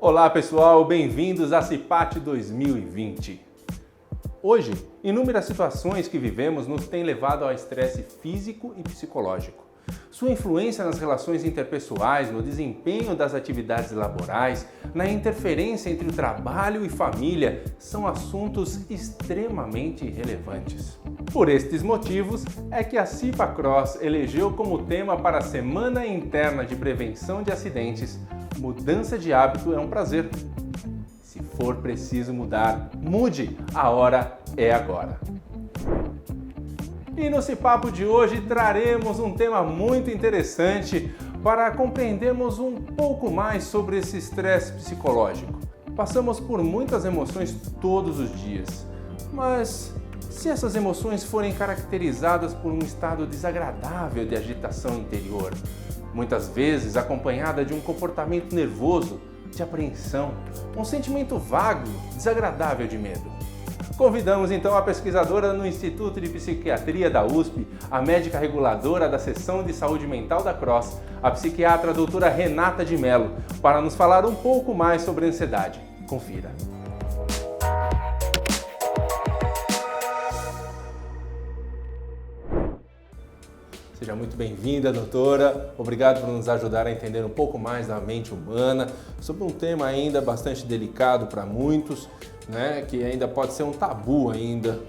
Olá pessoal, bem-vindos a CIPAT 2020. Hoje, inúmeras situações que vivemos nos têm levado ao estresse físico e psicológico. Sua influência nas relações interpessoais, no desempenho das atividades laborais, na interferência entre o trabalho e família, são assuntos extremamente relevantes. Por estes motivos, é que a CIPACross elegeu como tema para a Semana Interna de Prevenção de Acidentes: mudança de hábito é um prazer. Se for preciso mudar, mude, a hora é agora. E no CIPAPO de hoje traremos um tema muito interessante para compreendermos um pouco mais sobre esse estresse psicológico. Passamos por muitas emoções todos os dias, mas se essas emoções forem caracterizadas por um estado desagradável de agitação interior, muitas vezes acompanhada de um comportamento nervoso, de apreensão, um sentimento vago, desagradável de medo. Convidamos então a pesquisadora no Instituto de Psiquiatria da USP, a médica reguladora da Seção de Saúde Mental da Cross, a psiquiatra doutora Renata de Mello, para nos falar um pouco mais sobre a ansiedade. Confira. Seja muito bem-vinda, doutora. Obrigado por nos ajudar a entender um pouco mais da mente humana, sobre um tema ainda bastante delicado para muitos, né, que ainda pode ser um tabu ainda,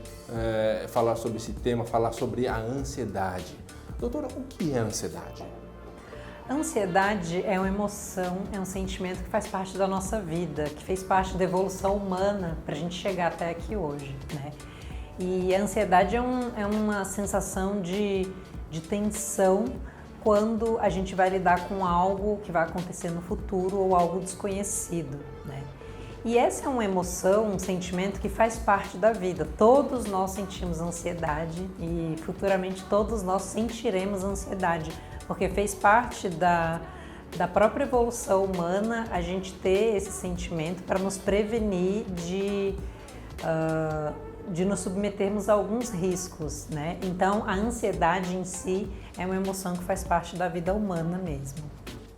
falar sobre esse tema, falar sobre a ansiedade. Doutora, o que é a ansiedade? A ansiedade é uma emoção, é um sentimento que faz parte da nossa vida, que fez parte da evolução humana para a gente chegar até aqui hoje, né? E a ansiedade é uma sensação de tensão quando a gente vai lidar com algo que vai acontecer no futuro ou algo desconhecido, né? E essa é uma emoção, um sentimento que faz parte da vida. Todos nós sentimos ansiedade e futuramente todos nós sentiremos ansiedade, porque fez parte da própria evolução humana a gente ter esse sentimento para nos prevenir de nos submetermos a alguns riscos, né? Então, a ansiedade em si é uma emoção que faz parte da vida humana mesmo.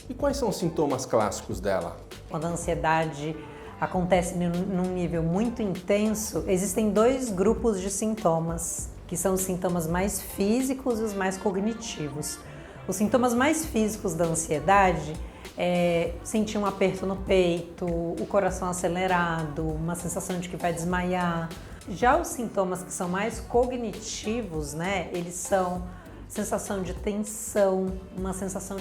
E quais são os sintomas clássicos dela? Quando a ansiedade acontece num nível muito intenso, existem dois grupos de sintomas, que são os sintomas mais físicos e os mais cognitivos. Os sintomas mais físicos da ansiedade é sentir um aperto no peito, o coração acelerado, uma sensação de que vai desmaiar. Já os sintomas que são mais cognitivos, né, eles são sensação de tensão, uma sensação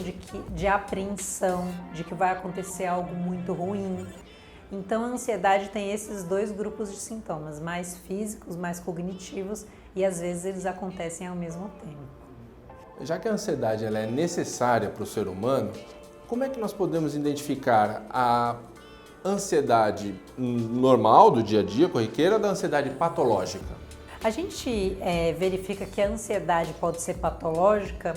de apreensão, de que vai acontecer algo muito ruim. Então a ansiedade tem esses dois grupos de sintomas, mais físicos, mais cognitivos, e às vezes eles acontecem ao mesmo tempo. Já que a ansiedade ela é necessária para o ser humano, como é que nós podemos identificar a ansiedade normal do dia a dia, corriqueira, da ansiedade patológica? A gente verifica que a ansiedade pode ser patológica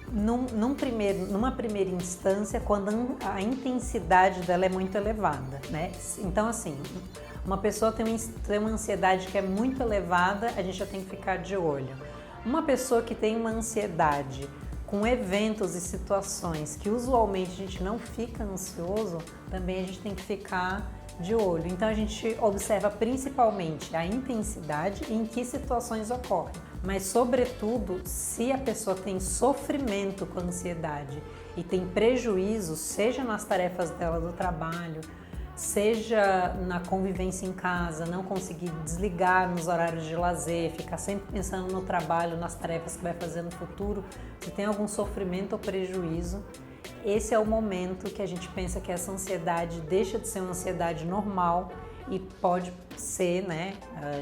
numa primeira instância, quando a intensidade dela é muito elevada, né? Então, assim, uma pessoa tem uma ansiedade que é muito elevada, a gente já tem que ficar de olho. Uma pessoa que tem uma ansiedade com eventos e situações que usualmente a gente não fica ansioso, também a gente tem que ficar de olho. Então a gente observa principalmente a intensidade e em que situações ocorre, mas sobretudo se a pessoa tem sofrimento com ansiedade e tem prejuízo, seja nas tarefas dela do trabalho, seja na convivência em casa, não conseguir desligar nos horários de lazer, ficar sempre pensando no trabalho, nas tarefas que vai fazer no futuro, se tem algum sofrimento ou prejuízo, esse é o momento que a gente pensa que essa ansiedade deixa de ser uma ansiedade normal e pode ser, né,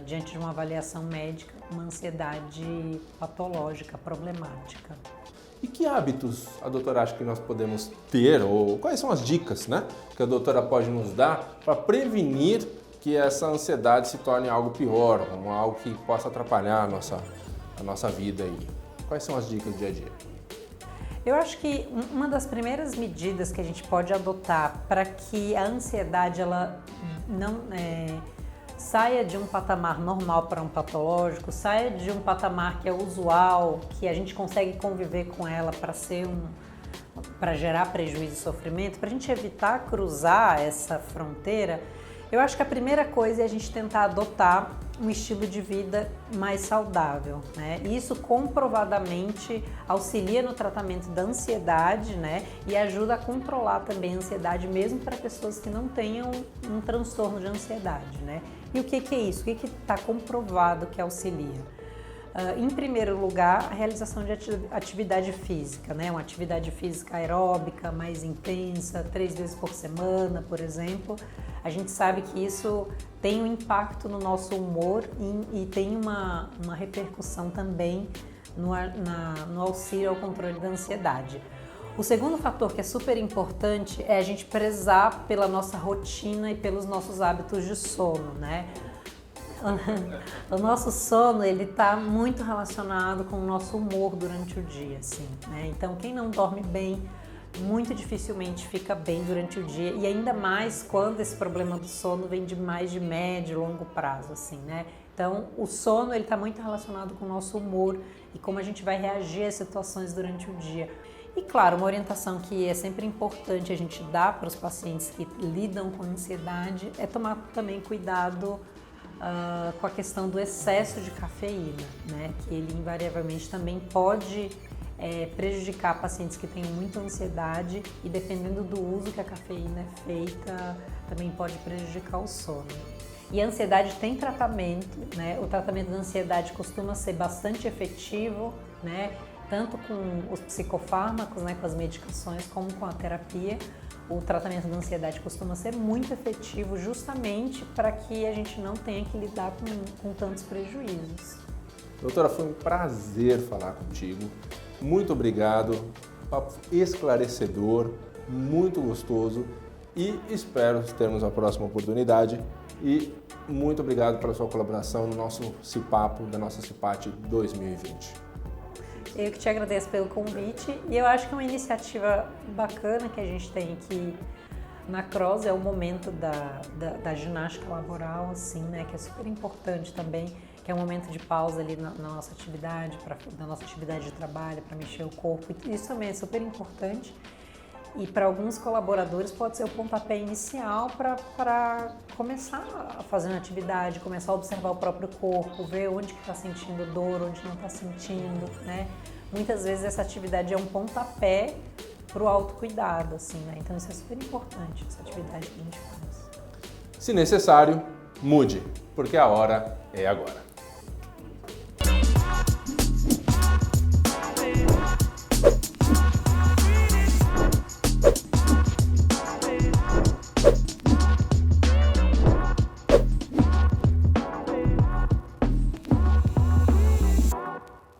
diante de uma avaliação médica, uma ansiedade patológica, problemática. E que hábitos a doutora acha que nós podemos ter, ou quais são as dicas, né, que a doutora pode nos dar para prevenir que essa ansiedade se torne algo pior, algo que possa atrapalhar a nossa vida aí? Quais são as dicas do dia a dia? Eu acho que uma das primeiras medidas que a gente pode adotar para que a ansiedade ela não saia de um patamar normal para um patológico, saia de um patamar que é usual, que a gente consegue conviver com ela para ser para gerar prejuízo e sofrimento, para a gente evitar cruzar essa fronteira, eu acho que a primeira coisa é a gente tentar adotar um estilo de vida mais saudável, né? Isso comprovadamente auxilia no tratamento da ansiedade, né? E ajuda a controlar também a ansiedade, mesmo para pessoas que não tenham um transtorno de ansiedade, né? E o que é isso? O que está comprovado que auxilia? Em primeiro lugar, a realização de atividade física, né? Uma atividade física aeróbica mais intensa, 3 vezes por semana, por exemplo. A gente sabe que isso tem um impacto no nosso humor e tem uma repercussão também no auxílio ao controle da ansiedade. O segundo fator que é super importante é a gente prezar pela nossa rotina e pelos nossos hábitos de sono, né? O nosso sono, ele está muito relacionado com o nosso humor durante o dia, assim, né? Então, quem não dorme bem, muito dificilmente fica bem durante o dia, e ainda mais quando esse problema do sono vem de mais de médio e longo prazo, assim, né? Então, o sono, ele está muito relacionado com o nosso humor e como a gente vai reagir às situações durante o dia. E, claro, uma orientação que é sempre importante a gente dar para os pacientes que lidam com ansiedade é tomar também cuidado com a questão do excesso de cafeína, né? Que ele invariavelmente também pode prejudicar pacientes que têm muita ansiedade e dependendo do uso que a cafeína é feita, também pode prejudicar o sono. E a ansiedade tem tratamento, né? O tratamento da ansiedade costuma ser bastante efetivo, né? Tanto com os psicofármacos, né? Com as medicações, como com a terapia. O tratamento da ansiedade costuma ser muito efetivo justamente para que a gente não tenha que lidar com tantos prejuízos. Doutora, foi um prazer falar contigo. Muito obrigado, papo esclarecedor, muito gostoso e espero termos a próxima oportunidade. E muito obrigado pela sua colaboração no nosso CIPAPO, da nossa CIPAT 2020. Eu que te agradeço pelo convite e eu acho que é uma iniciativa bacana que a gente tem aqui na CROSS, é o momento da ginástica laboral, assim, né, que é super importante também, que é um momento de pausa ali na nossa atividade, na nossa atividade de trabalho, para mexer o corpo, isso também é super importante. E para alguns colaboradores pode ser o pontapé inicial para começar a fazer uma atividade, começar a observar o próprio corpo, ver onde que está sentindo dor, onde não está sentindo, né? Muitas vezes essa atividade é um pontapé para o autocuidado, assim, né? Então isso é super importante, essa atividade que a gente faz. Se necessário, mude, porque a hora é agora.